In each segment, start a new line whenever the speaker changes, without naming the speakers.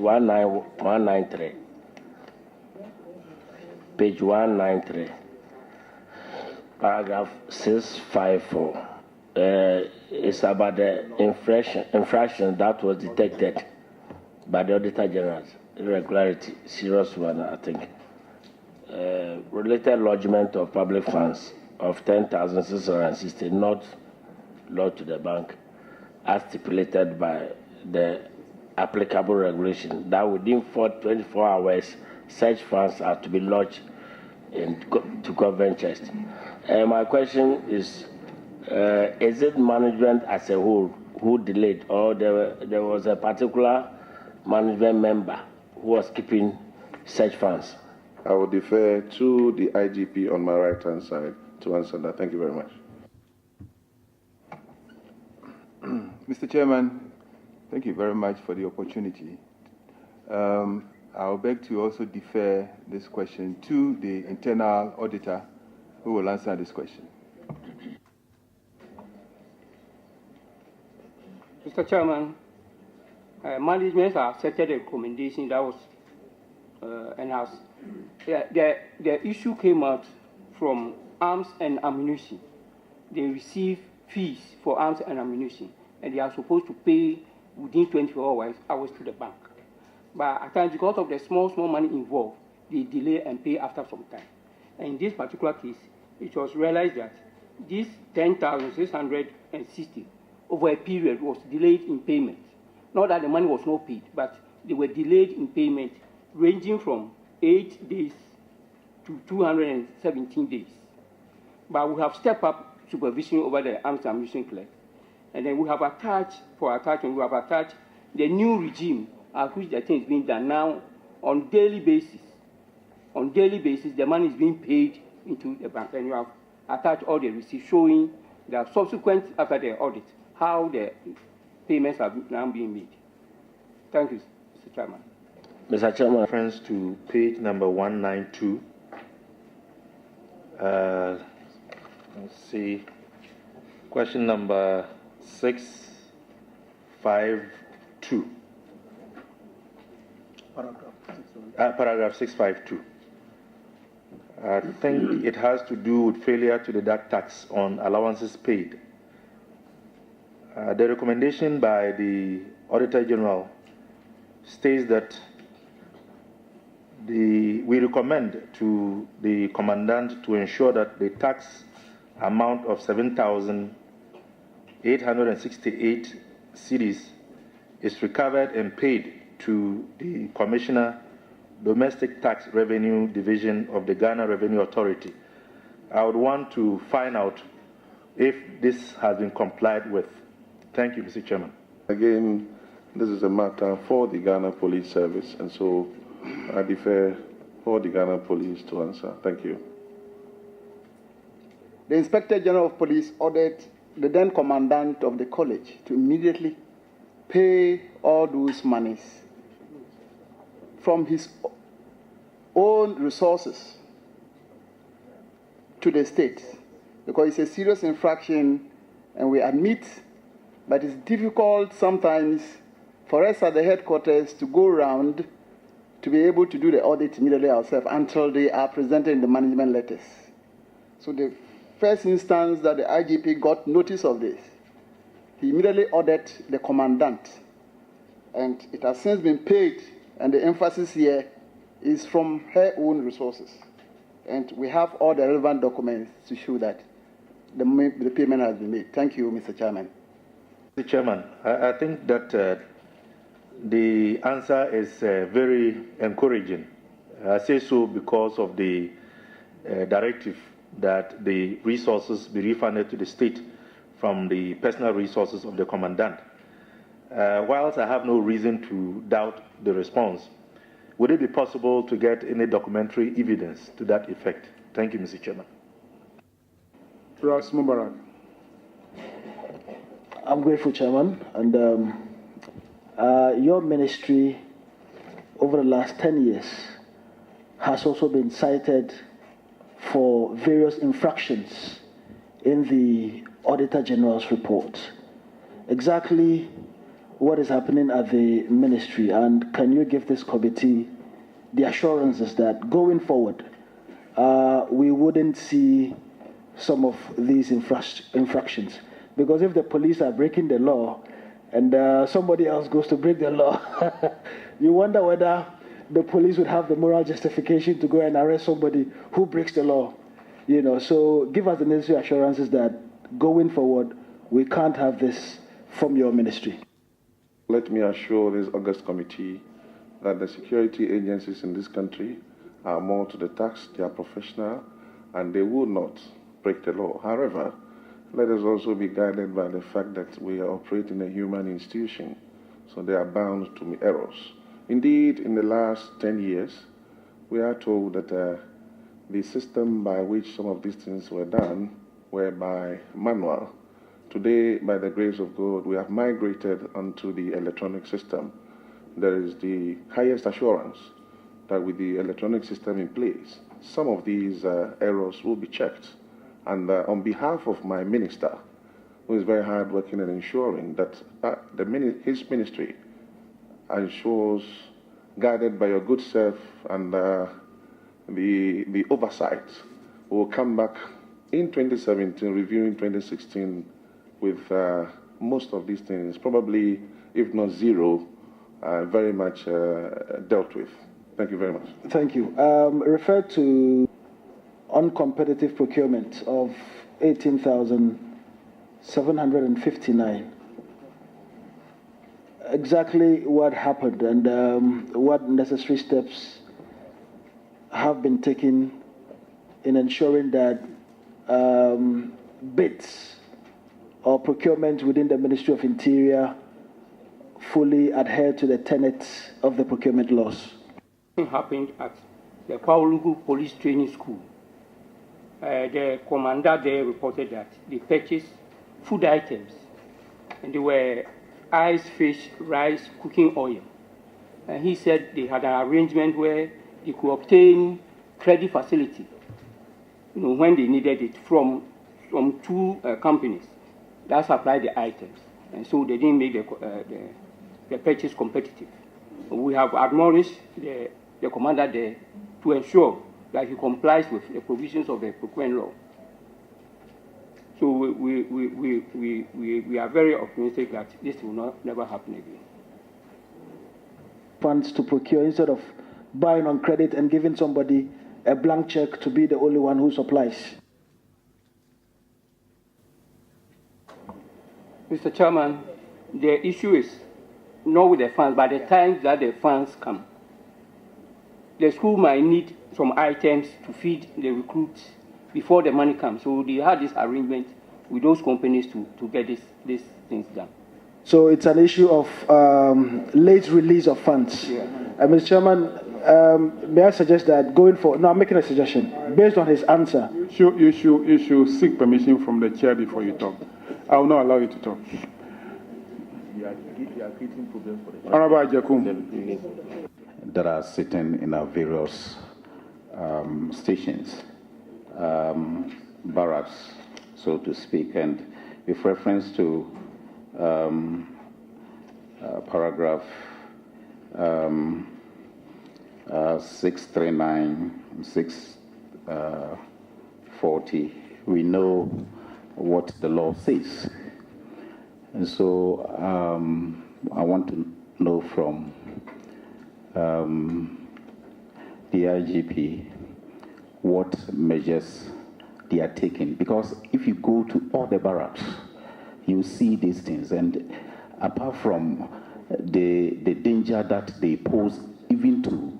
193. Page 193. Paragraph 654. It's about the infraction that was detected by the Auditor General. Irregularity, serious one, I think. Related lodgement of public funds of 10,660 not lodged to the bank as stipulated by the applicable regulation, that within 24 hours such funds are to be lodged to government chest. My question is it management as a whole who delayed, or there was a particular management member who was keeping such funds?
I will defer to the IGP on my right-hand side to answer that. Thank you very much.
Mr. Chairman, thank you very much for the opportunity. I'll beg to also defer this question to the internal auditor who will answer this question.
Mr. Chairman, management has accepted a recommendation that was announced. The issue came out from arms and ammunition. They receive fees for arms and ammunition, and they are supposed to pay within 24 hours to the bank. But at times, because of the small money involved, they delay and pay after some time. And in this particular case, it was realized that this 10,660 over a period was delayed in payment. Not that the money was not paid, but they were delayed in payment, ranging from 8 days to 217 days. But we have stepped up supervision over the arms and ammunition clerk. And then we have attached the new regime at which the thing is being done now on daily basis. On daily basis, the money is being paid into the bank. And you have attached all the receipts showing that subsequent after the audit, how the payments are now being made. Thank you, Mr. Chairman.
Mr. Chairman.
Reference to page number 192. Let's see. Question number 652. Paragraph 652. I think it has to do with failure to deduct tax on allowances paid. The recommendation by the Auditor General states that we recommend to the Commandant to ensure that the tax amount of 7,868 cedis is recovered and paid to the Commissioner, Domestic Tax Revenue Division of the Ghana Revenue Authority. I would want to find out if this has been complied with. Thank you, Mr. Chairman.
Again, this is a matter for the Ghana Police Service, and so I defer for the Ghana Police to answer. Thank you.
The Inspector General of Police ordered the then Commandant of the college to immediately pay all those monies from his own resources to the state, because it's a serious infraction, and we admit, but it's difficult sometimes for us at the headquarters to go around to be able to do the audit immediately ourselves until they are presented in the management letters. So the first instance that the IGP got notice of this, he immediately ordered the Commandant, and it has since been paid, and the emphasis here is from her own resources. And we have all the relevant documents to show that the payment has been made. Thank you, Mr. Chairman.
Mr. Chairman, I think that the answer is very encouraging. I say so because of the directive that the resources be refunded to the state from the personal resources of the Commandant. Whilst I have no reason to doubt the response, would it be possible to get any documentary evidence to that effect? Thank you, Mr. Chairman.
Ras Mubarak.
I'm grateful, Chairman. And your ministry, over the last 10 years, has also been cited for various infractions in the Auditor General's report. Exactly what is happening at the ministry, and can you give this committee the assurances that going forward, we wouldn't see some of these infractions? Because if the police are breaking the law and somebody else goes to break the law, you wonder whether the police would have the moral justification to go and arrest somebody who breaks the law. So give us the necessary assurances that going forward, we can't have this from your ministry.
Let me assure this August committee that the security agencies in this country are more to the task, they are professional, and they will not break the law. However, let us also be guided by the fact that we are operating a human institution, so they are bound to errors. Indeed, in the last 10 years, we are told that the system by which some of these things were done were by manual. Today, by the grace of God, we have migrated onto the electronic system. There is the highest assurance that with the electronic system in place, some of these errors will be checked. And on behalf of my minister, who is very hardworking in ensuring that his ministry ensures, guided by your good self and the oversight, will come back in 2017, reviewing 2016 with most of these things, probably, if not zero, very much dealt with. Thank you very much.
Thank you. Refer to uncompetitive procurement of 18,759. Exactly what happened and what necessary steps have been taken in ensuring that bids or procurement within the Ministry of Interior fully adhere to the tenets of the procurement laws.
It happened at the Paulugu Police Training School. The commander there reported that they purchased food items, and they were ice, fish, rice, cooking oil. And he said they had an arrangement where they could obtain credit facility, when they needed it from two companies that supplied the items, and so they didn't make the purchase competitive. We have admonished the commander there to ensure that he complies with the provisions of the procurement law. So we are very optimistic that this will never happen again.
Funds to procure instead of buying on credit and giving somebody a blank check to be the only one who supplies.
Mr. Chairman, the issue is not with the funds, but the time that the funds come. The school might need some items to feed the recruits before the money comes. So they had this arrangement with those companies to get these things done.
So it's an issue of late release of funds.
Yeah.
Mr. Chairman, may I suggest that going forward, no, I'm making a suggestion based on his answer.
You should seek permission from the chair before you talk. I will not allow you to talk. Honorable Ajakum.
That are sitting in our various stations, barracks, so to speak, and with reference to paragraph 639, 640, we know what the law says. And so I want to know from the IGP what measures they are taking. Because if you go to all the barracks, you see these things. And apart from the danger that they pose even to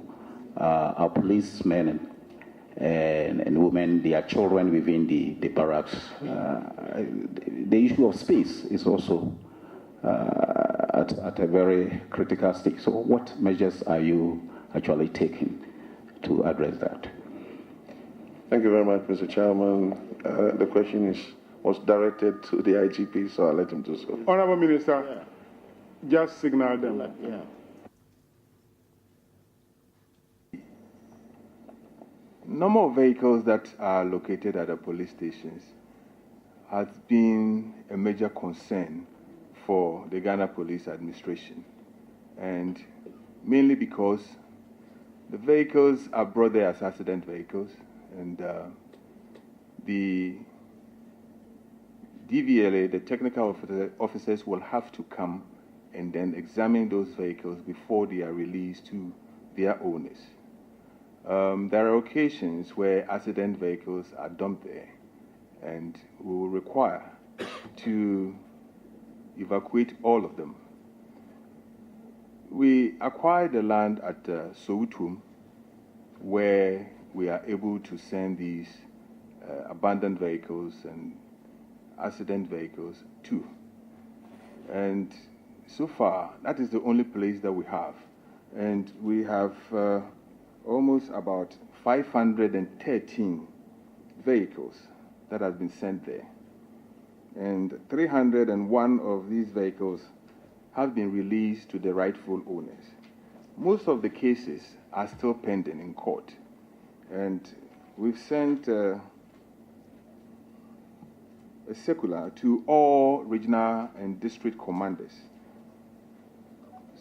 our policemen and women, their children within the barracks, the issue of space is also at a very critical stage. So what measures are you actually taking to address that?
Thank you very much, Mr. Chairman. The question was directed to the IGP, so I'll let him do so.
Honorable Minister, just signal them.
Number of vehicles that are located at the police stations has been a major concern for the Ghana Police Administration, and mainly because the vehicles are brought there as accident vehicles, and the DVLA, the technical officers, will have to come and then examine those vehicles before they are released to their owners. There are occasions where accident vehicles are dumped there, and we will require to evacuate all of them. We acquired the land at Soweto, where we are able to send these abandoned vehicles and accident vehicles to. And so far, that is the only place that we have. And we have almost about 513 vehicles that have been sent there. And 301 of these vehicles have been released to the rightful owners. Most of the cases are still pending in court. And we've sent a circular to all regional and district commanders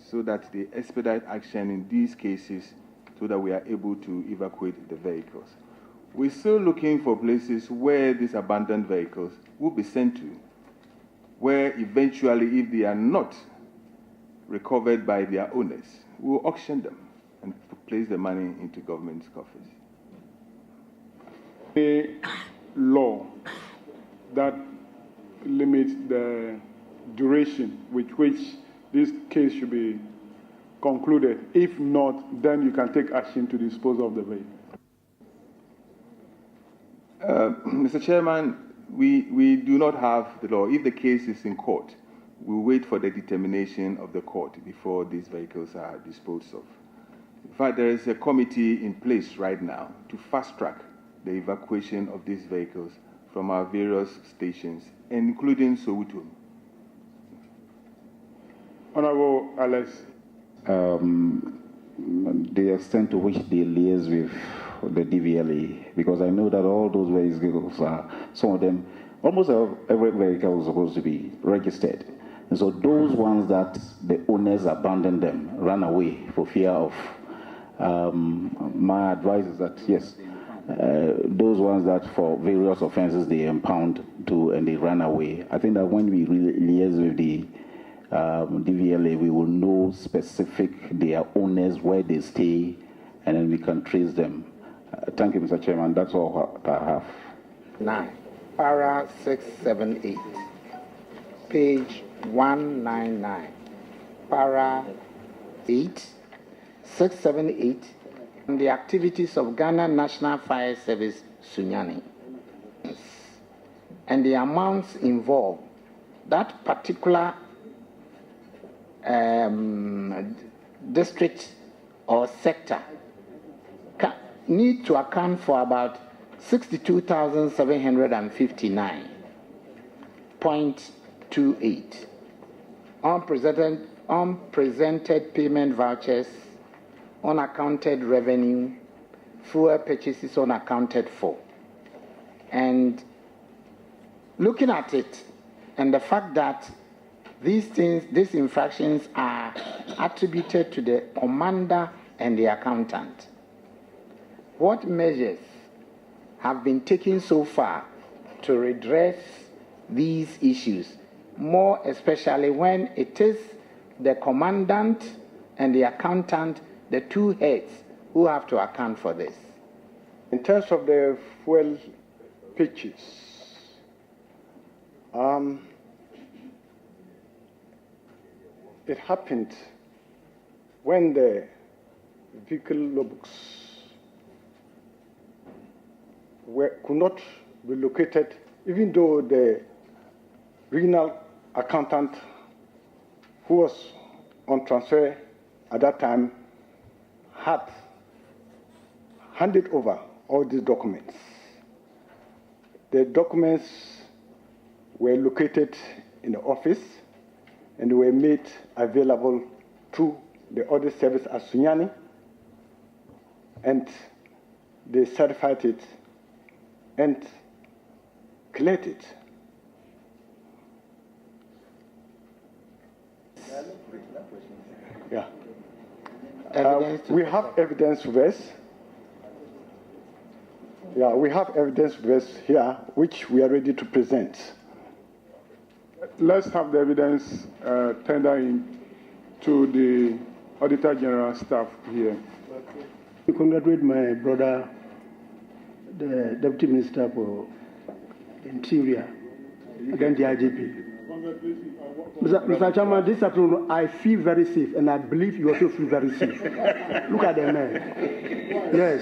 so that they expedite action in these cases so that we are able to evacuate the vehicles. We're still looking for places where these abandoned vehicles will be sent to, where eventually, if they are not recovered by their owners, we'll auction them and place the money into government's coffers.
The law that limits the duration with which this case should be concluded. If not, then you can take action to dispose of the vehicle.
Mr. Chairman, we do not have the law. If the case is in court, we wait for the determination of the court before these vehicles are disposed of. In fact, there is a committee in place right now to fast-track the evacuation of these vehicles from our various stations, including Soweto.
Honorable Alex.
The extent to which they liaise with the DVLA, because I know that all those vehicles are, some of them, almost every vehicle is supposed to be registered. And so those ones that the owners abandon them, run away for fear of, my advice is that, yes, those ones that for various offenses they impound to and they run away. I think that when we liaise with the DVLA, we will know specific their owners, where they stay, and then we can trace them. Thank you, Mr. Chairman. That's all I have.
9, para 678, page 199, para 8, 678, and the activities of Ghana National Fire Service, Sunyani, and the amounts involved. That particular district or sector need to account for about 62,759.28 unpresented payment vouchers, unaccounted revenue, fuel purchases unaccounted for. And looking at it, and the fact that these infractions are attributed to the commander and the accountant, what measures have been taken so far to redress these issues, more especially when it is the commandant and the accountant, the two heads, who have to account for this?
In terms of the fuel pitches, it happened when the vehicle logbooks could not be located, even though the regional accountant who was on transfer at that time had handed over all these documents. The documents were located in the office and were made available to the audit service at Sunyani, and they certified it and cleared it. Yeah.
We
have evidence with us. Yeah, we have evidence with us here, which we are ready to present.
Let's have the evidence tender in to the Auditor General staff here.
I congratulate my brother, the Deputy Minister for Interior, and then the IGP. Mr. Chairman, this afternoon I feel very safe, and I believe you also feel very safe. Look at the man. Yes.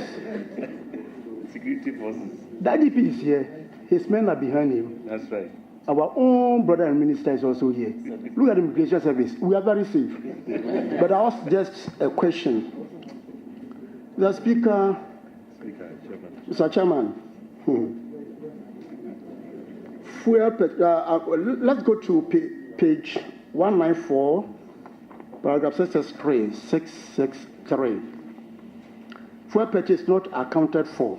Security forces.
The IGP is here. His men are behind him.
That's right.
Our own brother and minister is also here. Look at the immigration service. We are very safe. But I ask just a question. The Speaker, Mr. Chairman, let's go to page 194, paragraph 663. Fuel purchase not accounted for.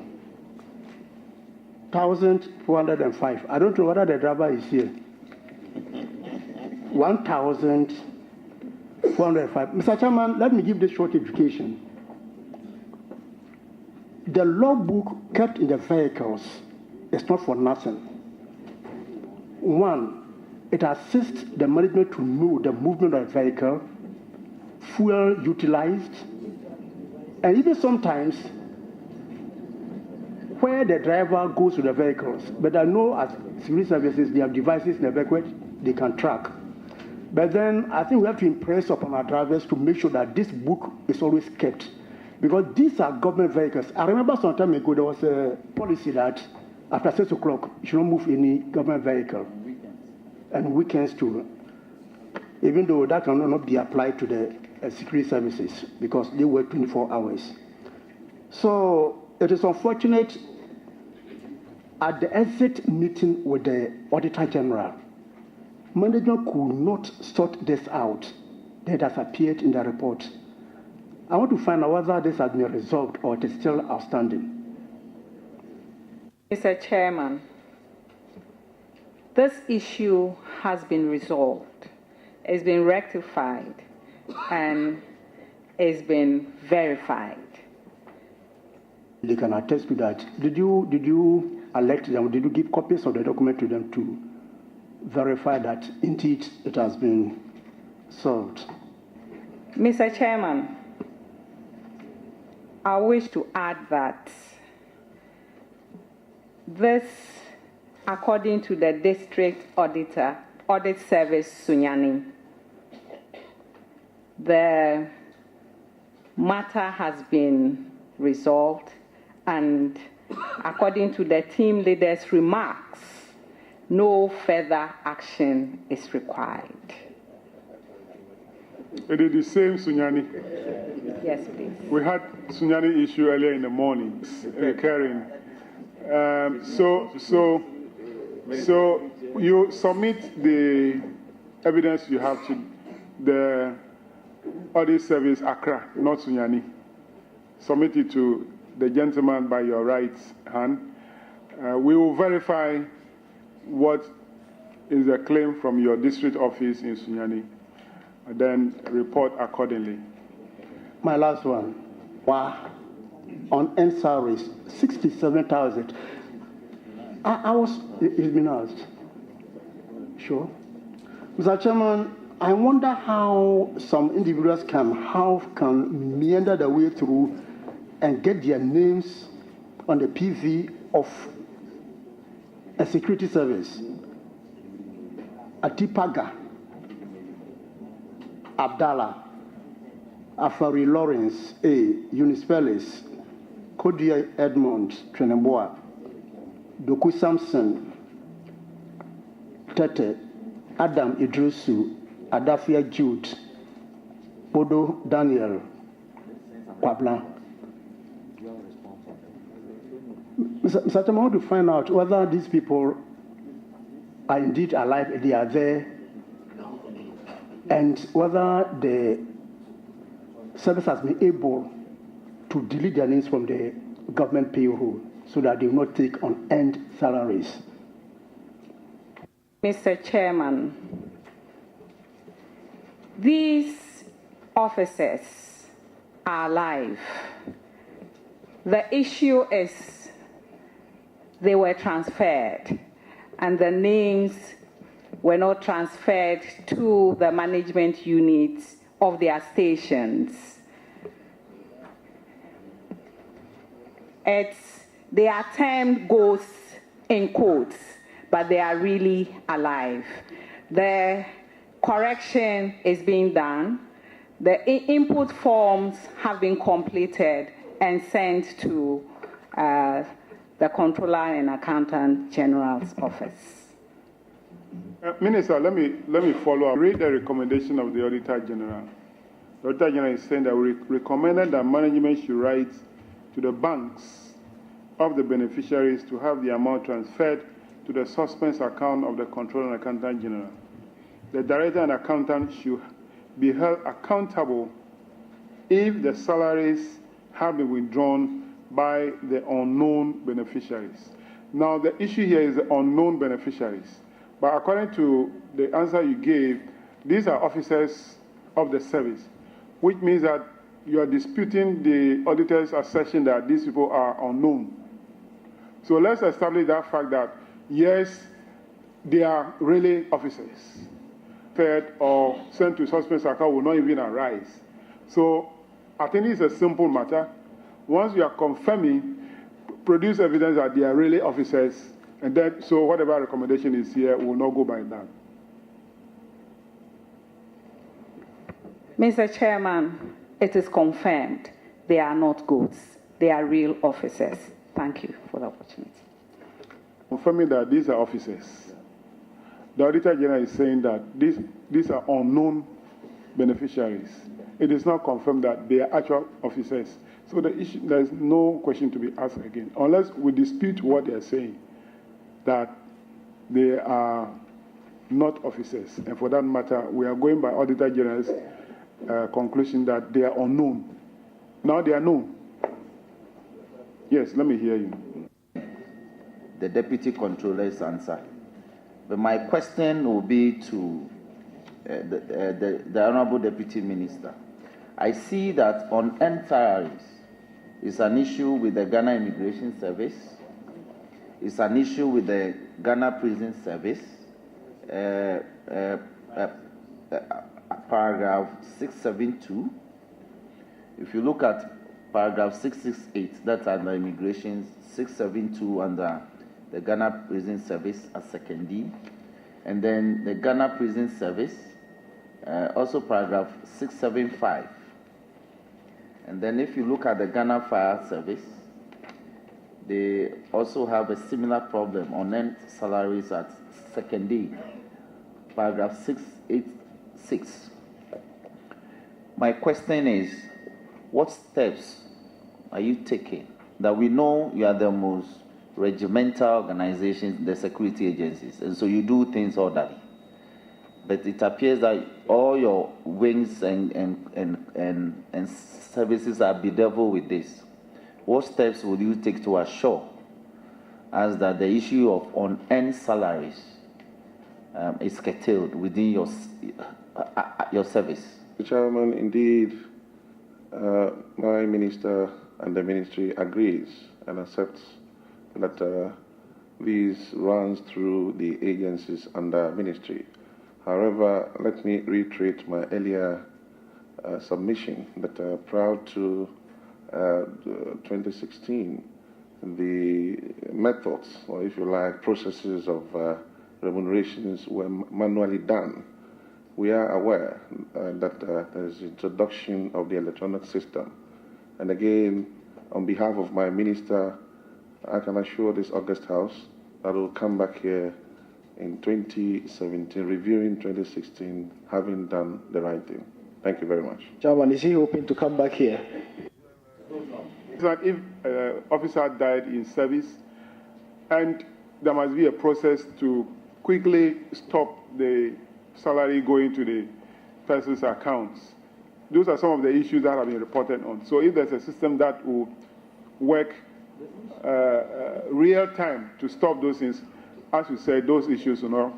1,405. I don't know whether the driver is here. 1,405. Mr. Chairman, let me give this short education. The logbook kept in the vehicles is not for nothing. One, it assists the management to know the movement of the vehicle, fuel utilized, and even sometimes where the driver goes to the vehicles. But I know as security services, they have devices in the vehicle they can track. But then I think we have to impress upon our drivers to make sure that this book is always kept. Because these are government vehicles. I remember some time ago there was a policy that after 6 o'clock, you should not move any government vehicle. And weekends too. Even though that cannot be applied to the security services because they work 24 hours. So it is unfortunate. At the exit meeting with the Auditor General, management could not sort this out that has appeared in the report. I want to find out whether this has been resolved or it is still outstanding.
Mr. Chairman, this issue has been resolved, it's been rectified, and it's been verified.
They can attest to that. Did you alert them? Did you give copies of the document to them to verify that indeed it has been solved?
Mr. Chairman, I wish to add that this, according to the District Auditor, Audit Service Sunyani, the matter has been resolved, and according to the team leader's remarks, no further action is required.
It is the same Sunyani.
Yes, please.
We had Sunyani issue earlier in the morning, recurring. So you submit the evidence you have to the Audit Service Accra, not Sunyani. Submit it to the gentleman by your right hand. We will verify what is the claim from your district office in Sunyani, and then report accordingly.
My last one. Wow. On end salaries, 67,000. It's been asked. Sure. Mr. Chairman, I wonder how some individuals can meander their way through and get their names on the PV of a security service. Atipaga, Abdallah, Afari Lawrence, Eunice Pellis, Kodia Edmond Treneboa, Doku Samson, Tete, Adam Idrusu, Adafia Jude, Bodo Daniel, Kwabla. Mr. Chairman, I want to find out whether these people are indeed alive, they are there, and whether the service has been able to delete their names from the government payroll so that they will not take on end salaries.
Mr. Chairman, these officers are alive. The issue is they were transferred, and the names were not transferred to the management units of their stations. Their term goes in quotes, but they are really alive. The correction is being done. The input forms have been completed and sent to the Controller and Accountant General's office.
Minister, let me follow up. Read the recommendation of the Auditor General. The Auditor General is saying that we recommended that management should write to the banks of the beneficiaries to have the amount transferred to the suspense account of the Controller and Accountant General. The Director and Accountant should be held accountable if the salaries have been withdrawn by the unknown beneficiaries. Now, the issue here is the unknown beneficiaries. But according to the answer you gave, these are officers of the service, which means that you are disputing the auditor's assertion that these people are unknown. So let's establish that fact that, yes, they are really officers. Fed or sent to suspense account will not even arise. So I think it's a simple matter. Once you are confirming, produce evidence that they are really officers, and then, so whatever recommendation is here will not go by that.
Mr. Chairman, it is confirmed they are not goods. They are real officers. Thank you for the opportunity.
Confirming that these are officers. The Auditor General is saying that these are unknown beneficiaries. It is not confirmed that they are actual officers. So the issue, there is no question to be asked again, unless we dispute what they are saying, that they are not officers. And for that matter, we are going by Auditor General's conclusion that they are unknown. Now they are known. Yes, let me hear you.
The Deputy Controller's answer. But my question will be to the Honorable Deputy Minister. I see that on salaries is an issue with the Ghana Immigration Service. It's an issue with the Ghana Prison Service. Paragraph 672. If you look at paragraph 668, that's under immigration, 672 under the Ghana Prison Service as second D. And then the Ghana Prison Service, also paragraph 675. And then if you look at the Ghana Fire Service, they also have a similar problem on end salaries at second D, paragraph 686. My question is, what steps are you taking that we know you are the most regimental organizations, the security agencies, and so you do things orderly? But it appears that all your wings and services are bedeviled with this. What steps would you take to assure us that the issue of unearned salaries is curtailed within your service?
Chairman, indeed, my minister and the ministry agrees and accepts that this runs through the agencies under ministry. However, let me reiterate my earlier submission that prior to 2016, the methods, or if you like, processes of remunerations were manually done. We are aware that there is introduction of the electronic system. And again, on behalf of my minister, I can assure this August House that we'll come back here in 2017, reviewing 2016, having done the right thing. Thank you very much.
Chairman, is he hoping to come back here?
That if an officer died in service, and there must be a process to quickly stop the salary going to the person's accounts. Those are some of the issues that have been reported on. So if there's a system that will work real time to stop those things, as you said, those issues will not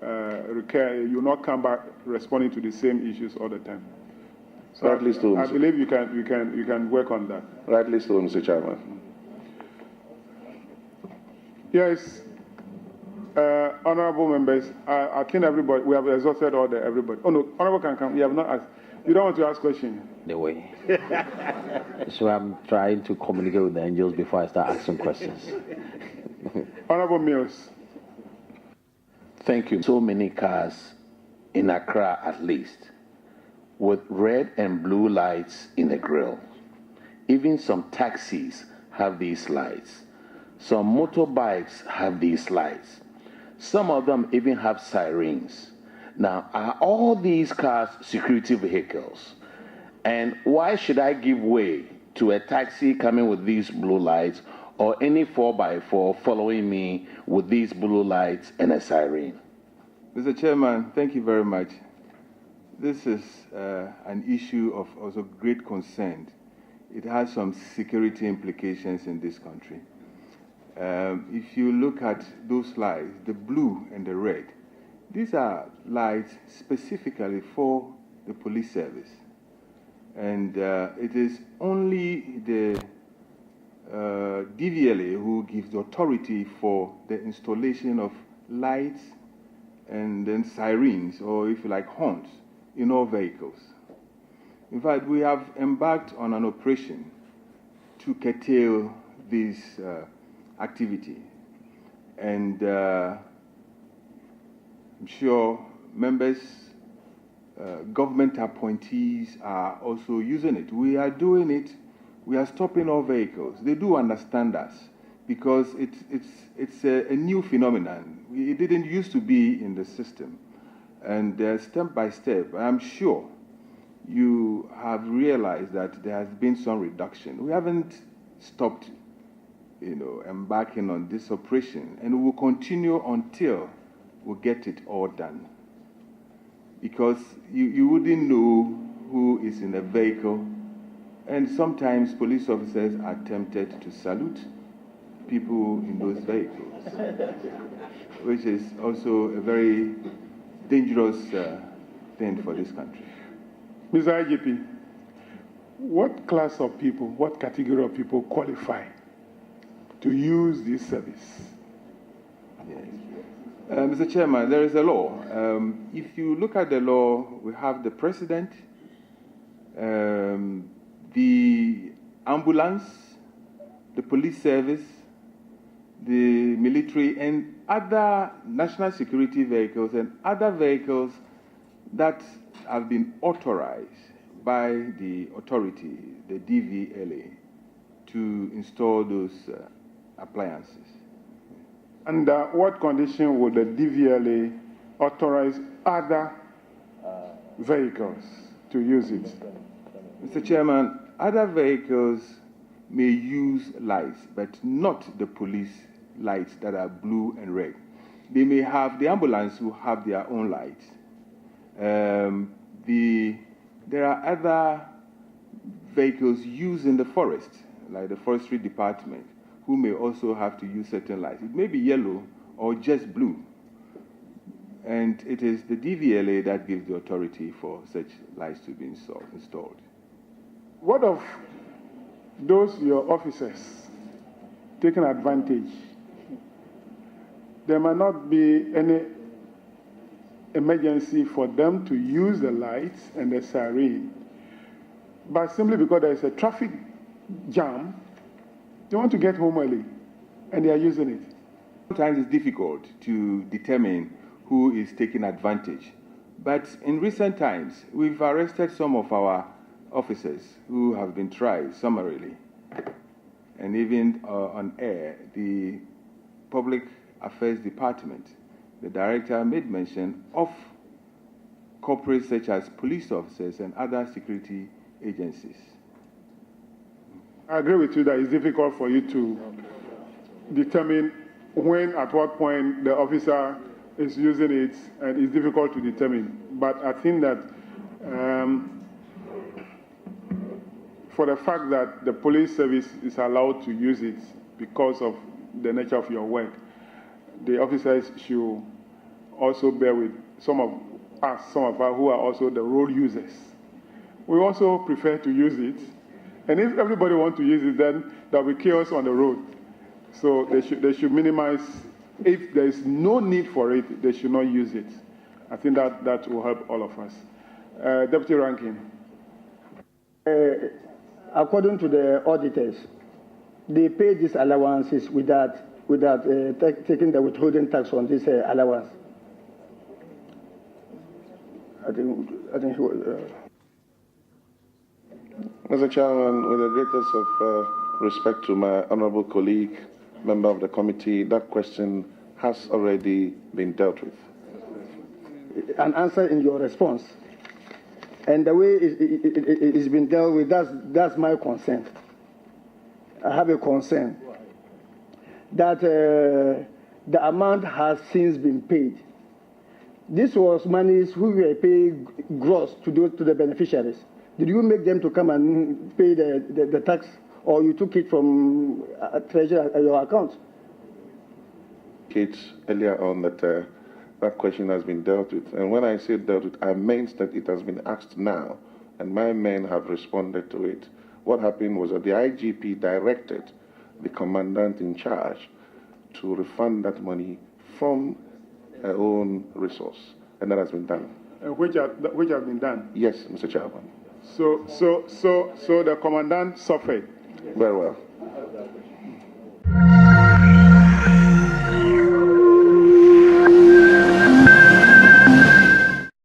recur, you will not come back responding to the same issues all the time. So
Rightly so,
I believe you can work on that.
Rightly so, Mr. Chairman.
Yes, honorable members, I think everybody, we have exhausted all the everybody. Oh no, honorable can come. You have not asked. You don't want to ask questions?
The way. So I'm trying to communicate with the angels before I start asking questions.
Honorable Mills.
Thank you. So many cars in Accra, at least, with red and blue lights in the grill. Even some taxis have these lights. Some motorbikes have these lights. Some of them even have sirens. Now, are all these cars security vehicles? And why should I give way to a taxi coming with these blue lights or any 4x4 following me with these blue lights and a siren?
Mr. Chairman, thank you very much. This is an issue of also great concern. It has some security implications in this country. If you look at those lights, the blue and the red, these are lights specifically for the police service. And it is only the DVLA who gives the authority for the installation of lights and then sirens, or if you like, horns, in all vehicles. In fact, we have embarked on an operation to curtail this activity. And I'm sure members, government appointees are also using it. We are doing it. We are stopping all vehicles. They do understand us because it's a new phenomenon. It didn't used to be in the system. And step by step, I'm sure you have realized that there has been some reduction. We haven't stopped, embarking on this operation, and we will continue until we get it all done. Because you wouldn't know who is in a vehicle, and sometimes police officers are tempted to salute people in those vehicles, which is also a very dangerous thing for this country.
Mr. IGP, what class of people, what category of people qualify to use this service?
Yes. Mr. Chairman, there is a law. If you look at the law, we have the president, the ambulance, the police service, the military, and other national security vehicles and other vehicles that have been authorized by the authority, the DVLA, to install those appliances.
Under what condition would the DVLA authorize other vehicles to use it?
Mr. Chairman, other vehicles may use lights, but not the police lights that are blue and red. They may have, the ambulance will have their own lights. There are other vehicles used in the forest, like the forestry department, who may also have to use certain lights. It may be yellow or just blue. And it is the DVLA that gives the authority for such lights to be installed.
What of those your officers taking advantage? There might not be any emergency for them to use the lights and the siren, but simply because there is a traffic jam, they want to get home early, and they are using it.
Sometimes it's difficult to determine who is taking advantage. But in recent times, we've arrested some of our officers who have been tried summarily. And even on air, the Public Affairs Department, the director made mention of corporates such as police officers and other security agencies.
I agree with you that it's difficult for you to determine when, at what point the officer is using it, and it's difficult to determine. But I think that for the fact that the police service is allowed to use it because of the nature of your work, the officers should also bear with some of us who are also the road users. We also prefer to use it. And if everybody wants to use it, then there will be chaos on the road. So they should minimize. If there is no need for it, they should not use it. I think that will help all of us. Deputy Ranking.
According to the auditors, they pay these allowances without taking the withholding tax on this allowance. I think.
Mr. Chairman, with the greatest of respect to my honorable colleague, member of the committee, that question has already been dealt with.
An answer in your response. And the way it's been dealt with, that's my concern. I have a concern that the amount has since been paid. This was monies we were paid gross to the beneficiaries. Did you make them to come and pay the tax, or you took it from treasury your account?
Kate, earlier on that question has been dealt with. And when I say dealt with, I meant that it has been asked now, and my men have responded to it. What happened was that the IGP directed the commandant in charge to refund that money from her own resource, and that has been done.
Which have been done?
Yes, Mr. Chairman.
So the commandant suffered.
Very well.